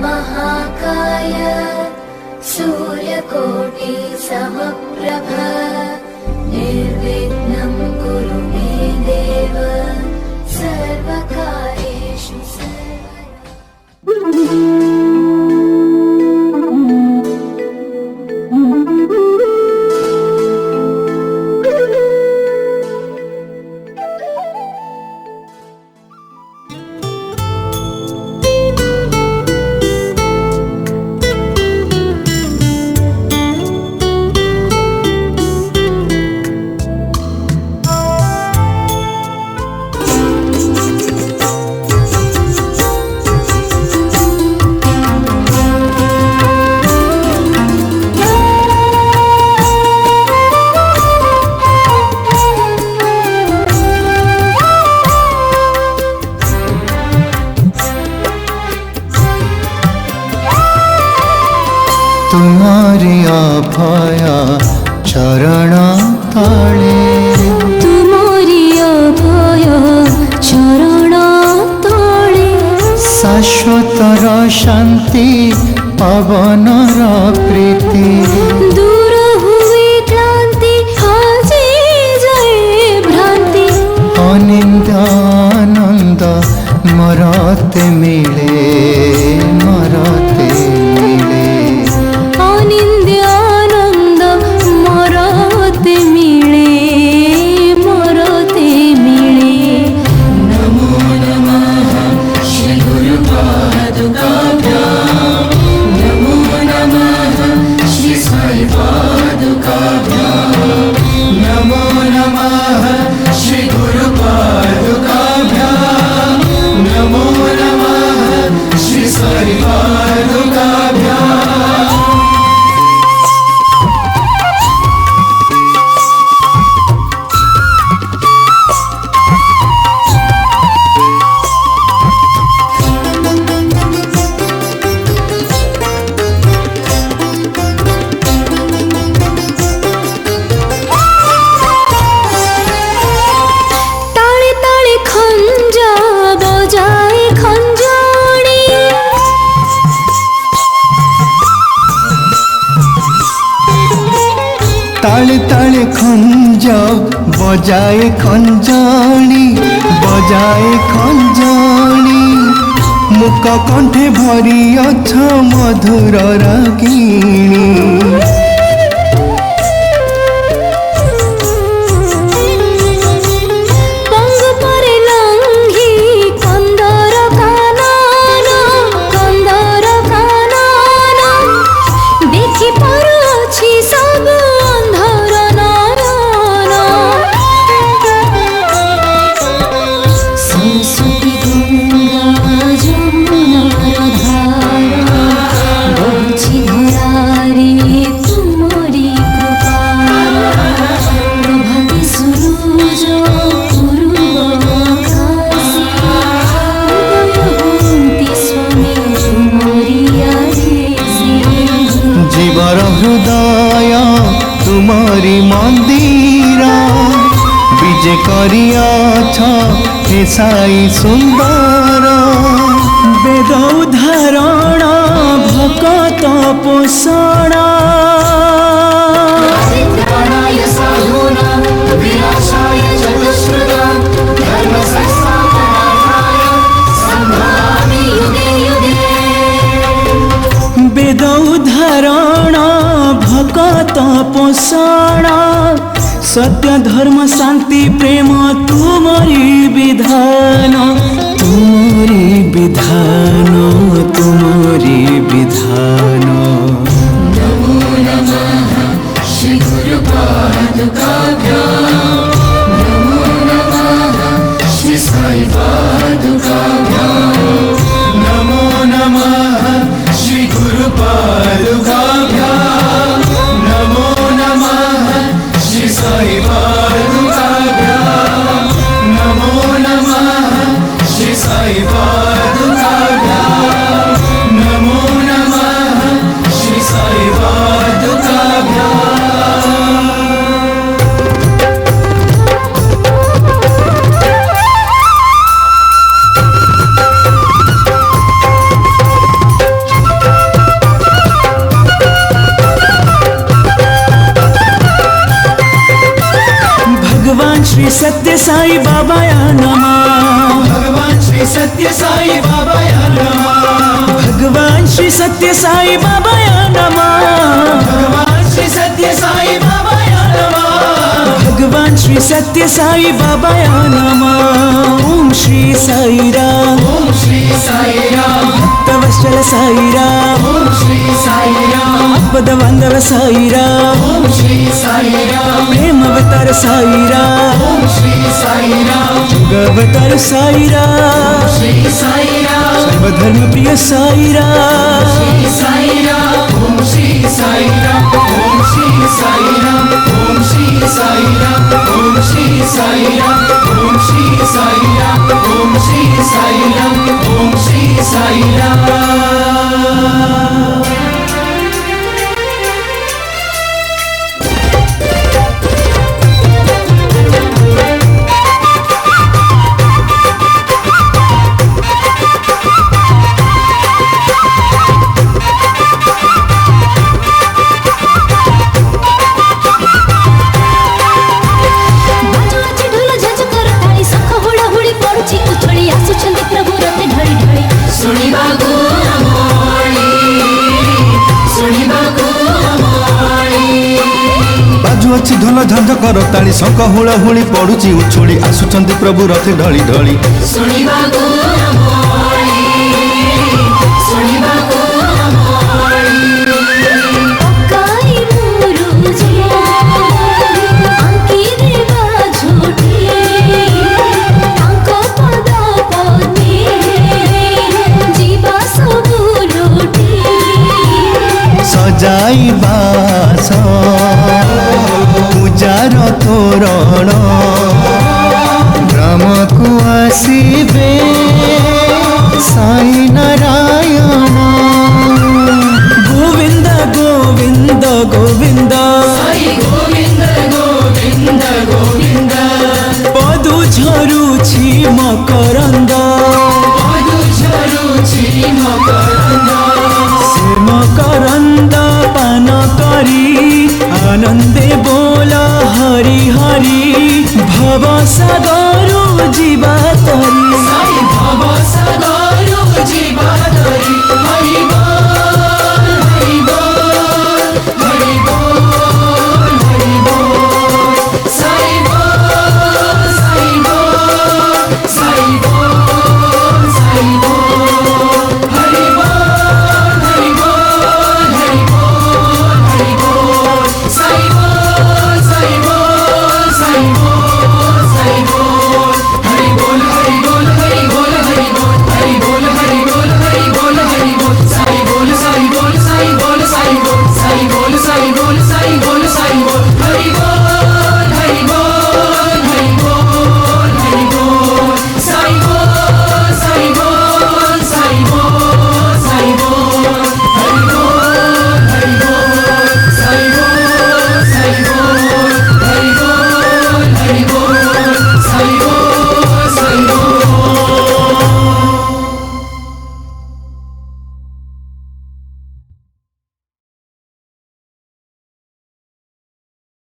महाकाय सूर्यकोटि समप्रभ निर्विघ्नं कुरु मे देव सर्वकार्येषु सर्वदा। तुम्हारी अभय चरण तले तुम्हारी अभय चरण तले शाश्वतर शांति पवनर प्रीति दूर हुए क्लांति हाजे जाए भ्रांति अनिंद्य आनंद मरते मिले मरते मिले निंद्यानंद मरते मिले मरते मिले। नमो नमः श्री गुरु पादुकाभ्यां नमो नमः श्री साई पादुकाभ्यां नमो नमः श्री गुरु पादुकाभ्यां नमो नमः श्री साई पादुकाभ्यां। ताले ताले खंज बजाए खंजाणी बजाए खंजाणी मुक कंठे भरी अछ मधुर रागिणी हृदय तुम्हारी मंदिर विजे करियाछ हे साई सुंदर वेद उदाहरण भक्त पोषण वेद उदाहरण भक्त पोषण सत्य धर्म शांति प्रेम तुम्हारी विधान तुम्हारी विधान तुम्हारी विधान। नमो नमः श्री गुरु पादुकाभ्यां नमो नमः श्री साई पादुकाभ्यां नमो नमः श्री गुरु पादुकाभ्यां नमो नमः श्री साई पादुकाभ्यां नमो नमः श्री साई पादुकाभ्यां नमो नमः श्री सत्य साई बाबा नमः। भगवान श्री सत्य साई बाबा नमः। भगवान श्री सत्य साई बाबा नमः। भगवान श्री सत्य साई बाबा नमः। भगवान श्री सत्य साई बाबा नमः। ओम श्री साई राम। ओम श्री साई राम। भक्तवत्सल साई राम। ओम श्री साई राम। आपद बांधव साई राम। ओम श्री साई राम। प्रेम अवतार साई राम। ओम श्री साई राम। युग अवतार साई राम। श्री साई राम। सर्वधर्म प्रिय साई राम। श्री साई राम। ओम श्री साई राम। ओम श्री साई राम। ओम श्री साई राम। ओम श्री साई राम। ओम श्री साई राम। ओम श्री साई राम। ओम श्री साई राम। ଅଛି ଢୋଲ ଝଞ୍ଜ କର ତାଳି ଶଙ୍ଖ ହୁଳ ହୁଳି ପଡୁଛି ଉଛୁଳି ଆସୁଛନ୍ତି ପ୍ରଭୁ ରଥେ ଢଳି ଢଳି। ସଜାଇ ବାସ ପୂଜାର ତୋରଣ ଗ୍ରାମକୁ ଆସିବେ ସାଇ ନାରାୟଣ। ଗୋବିନ୍ଦ ଗୋବିନ୍ଦ ଗୋବିନ୍ଦ ପଦୁ ଝରୁଛି ମକରନ୍ଦ।